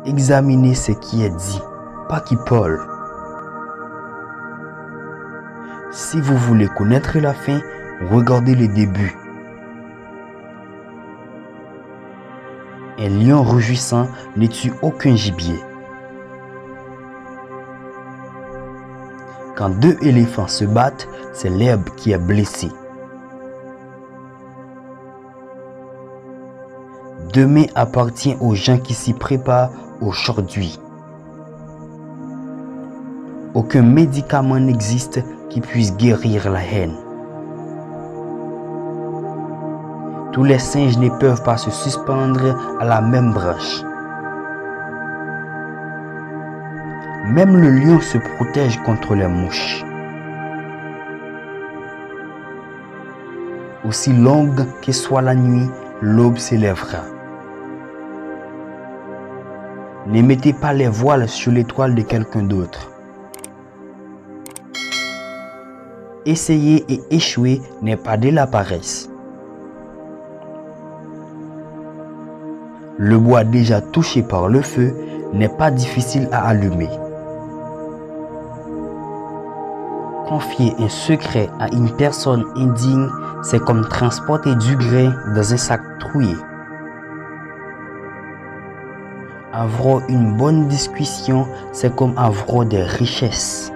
Examinez ce qui est dit, pas qui parle. Si vous voulez connaître la fin, regardez le début. Un lion rugissant ne tue aucun gibier. Quand deux éléphants se battent, c'est l'herbe qui est blessée. Demain appartient aux gens qui s'y préparent aujourd'hui. Aucun médicament n'existe qui puisse guérir la haine. Tous les singes ne peuvent pas se suspendre à la même branche. Même le lion se protège contre les mouches. Aussi longue que soit la nuit, l'aube s'élèvera. Ne mettez pas les voiles sur l'étoile de quelqu'un d'autre. Essayer et échouer n'est pas de la paresse. Le bois déjà touché par le feu n'est pas difficile à allumer. Confier un secret à une personne indigne, c'est comme transporter du grain dans un sac troué. Avoir une bonne discussion, c'est comme avoir des richesses.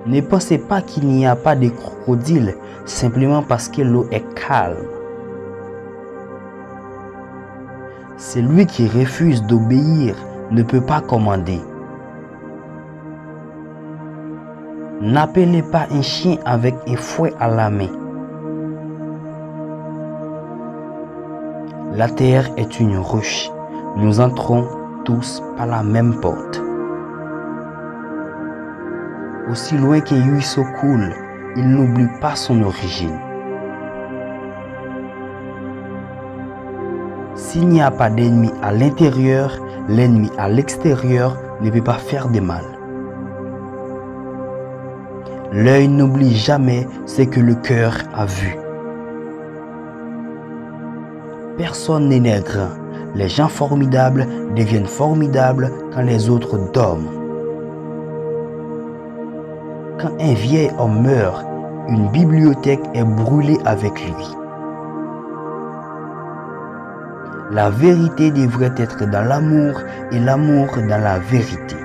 Ne pensez pas qu'il n'y a pas de crocodile simplement parce que l'eau est calme. Celui qui refuse d'obéir ne peut pas commander. N'appelez pas un chien avec un fouet à la main. La terre est une ruche. Nous entrons tous par la même porte. Aussi loin qu'un ruisseau coule, il n'oublie pas son origine. S'il n'y a pas d'ennemi à l'intérieur, l'ennemi à l'extérieur ne peut pas faire de mal. L'œil n'oublie jamais ce que le cœur a vu. Personne n'est né grand. Les gens formidables deviennent formidables quand les autres dorment. Quand un vieil homme meurt, une bibliothèque est brûlée avec lui. La vérité devrait être dans l'amour et l'amour dans la vérité.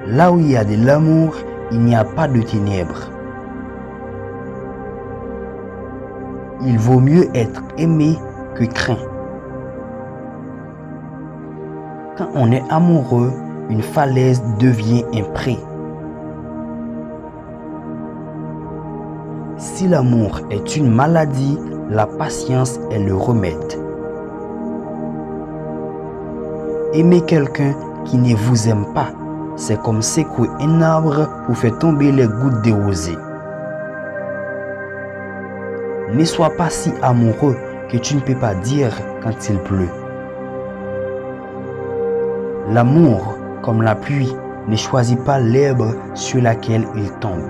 Là où il y a de l'amour, il n'y a pas de ténèbres. Il vaut mieux être aimé que craint. Quand on est amoureux, une falaise devient un pré. Si l'amour est une maladie, la patience est le remède. Aimer quelqu'un qui ne vous aime pas, c'est comme secouer un arbre pour faire tomber les gouttes de rosée. Ne sois pas si amoureux que tu ne peux pas dire quand il pleut. L'amour, comme la pluie, ne choisit pas l'herbe sur laquelle il tombe.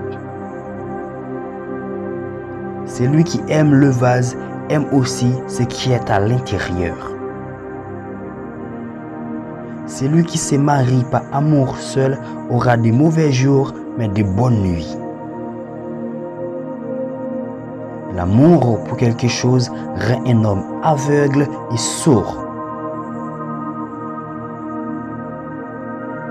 Celui qui aime le vase aime aussi ce qui est à l'intérieur. Celui qui se marie par amour seul aura de mauvais jours, mais de bonnes nuits. L'amour pour quelque chose rend un homme aveugle et sourd.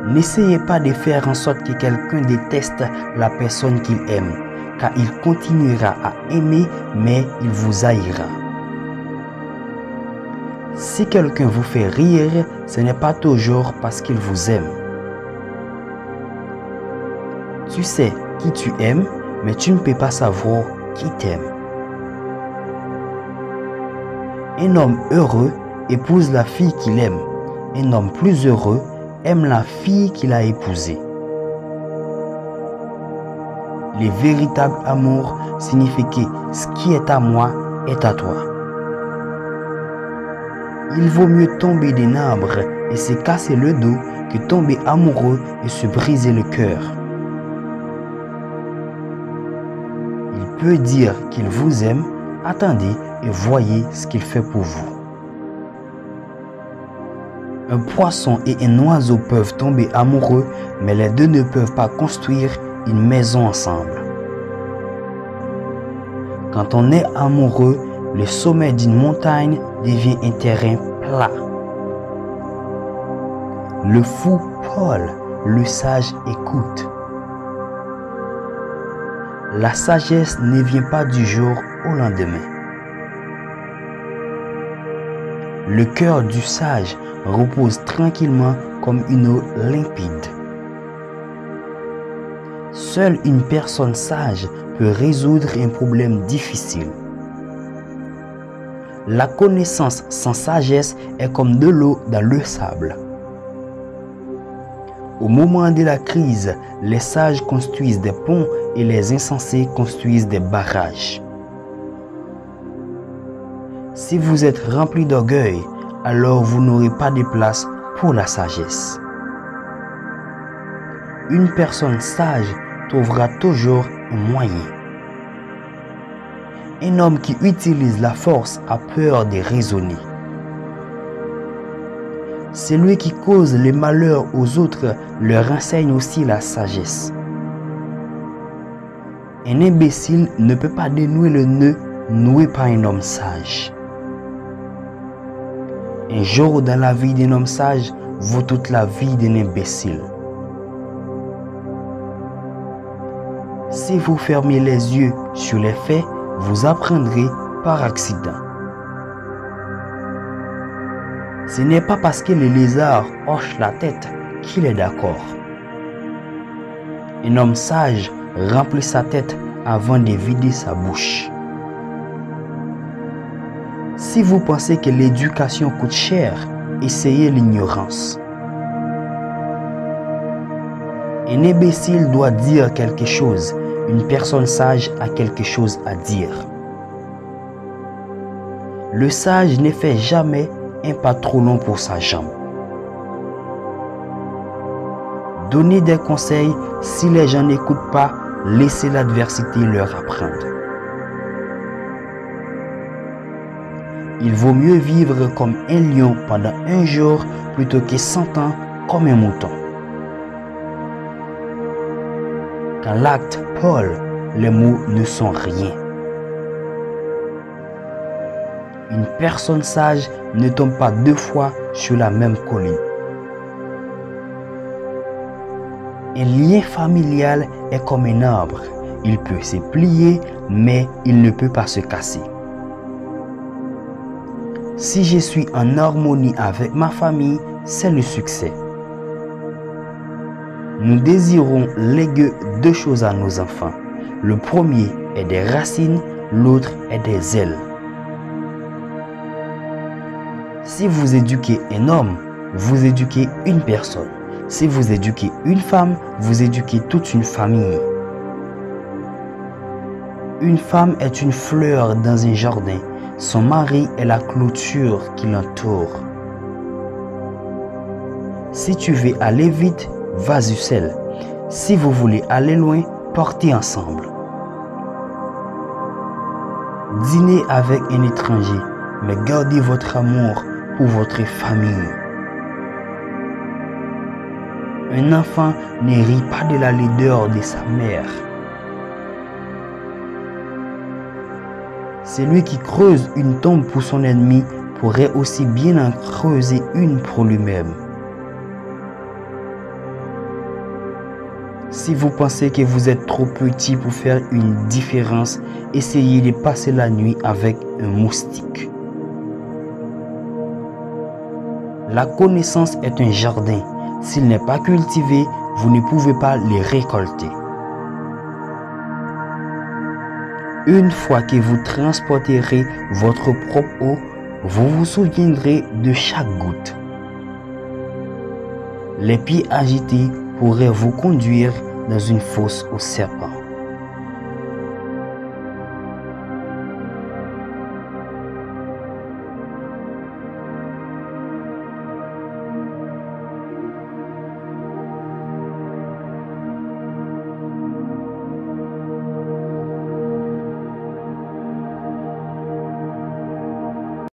N'essayez pas de faire en sorte que quelqu'un déteste la personne qu'il aime, car il continuera à aimer, mais il vous haïra. Si quelqu'un vous fait rire, ce n'est pas toujours parce qu'il vous aime. Tu sais qui tu aimes, mais tu ne peux pas savoir qui t'aime. Un homme heureux épouse la fille qu'il aime. Un homme plus heureux aime la fille qu'il a épousée. Le véritable amour signifie que ce qui est à moi est à toi. Il vaut mieux tomber d'un arbre et se casser le dos que tomber amoureux et se briser le cœur. Il peut dire qu'il vous aime Attendez et voyez ce qu'il fait pour vous. Un poisson et un oiseau peuvent tomber amoureux, mais les deux ne peuvent pas construire une maison ensemble. Quand on est amoureux, le sommet d'une montagne devient un terrain plat. Le fou parle, le sage écoute. La sagesse ne vient pas du jour au lendemain. Le cœur du sage repose tranquillement comme une eau limpide. Seule une personne sage peut résoudre un problème difficile. La connaissance sans sagesse est comme de l'eau dans le sable. Au moment de la crise, les sages construisent des ponts et les insensés construisent des barrages. Si vous êtes rempli d'orgueil, alors vous n'aurez pas de place pour la sagesse. Une personne sage trouvera toujours un moyen. Un homme qui utilise la force a peur de raisonner. Celui qui cause le malheur aux autres leur enseigne aussi la sagesse. Un imbécile ne peut pas dénouer le nœud noué par un homme sage. Un jour dans la vie d'un homme sage vaut toute la vie d'un imbécile. Si vous fermez les yeux sur les faits, vous apprendrez par accident. Ce n'est pas parce que le lézard hoche la tête qu'il est d'accord. Un homme sage remplit sa tête avant de vider sa bouche. Si vous pensez que l'éducation coûte cher, essayez l'ignorance. Un imbécile doit dire quelque chose. Une personne sage a quelque chose à dire. Le sage ne fait jamais un pas trop long pour sa jambe. Donnez des conseils, si les gens n'écoutent pas, laissez l'adversité leur apprendre. Il vaut mieux vivre comme un lion pendant un jour plutôt que 100 ans comme un mouton. Quand l'acte parle, les mots ne sont rien. Une personne sage ne tombe pas 2 fois sur la même colline. Un lien familial est comme un arbre. Il peut se plier, mais il ne peut pas se casser. Si je suis en harmonie avec ma famille, c'est le succès. Nous désirons léguer 2 choses à nos enfants. Le premier est des racines, l'autre est des ailes. Si vous éduquez un homme, vous éduquez une personne. Si vous éduquez une femme, vous éduquez toute une famille. Une femme est une fleur dans un jardin. Son mari est la clôture qui l'entoure. Si tu veux aller vite, vas-y seul. Si vous voulez aller loin, partez ensemble. Dînez avec un étranger, mais gardez votre amour pour votre famille. Un enfant ne rit pas de la laideur de sa mère. Celui qui creuse une tombe pour son ennemi pourrait aussi bien en creuser une pour lui-même. Si vous pensez que vous êtes trop petit pour faire une différence, essayez de passer la nuit avec un moustique. La connaissance est un jardin. S'il n'est pas cultivé, vous ne pouvez pas le récolter. Une fois que vous transporterez votre propre eau, vous vous souviendrez de chaque goutte. Les pieds agités pourraient vous conduire dans une fosse aux serpents.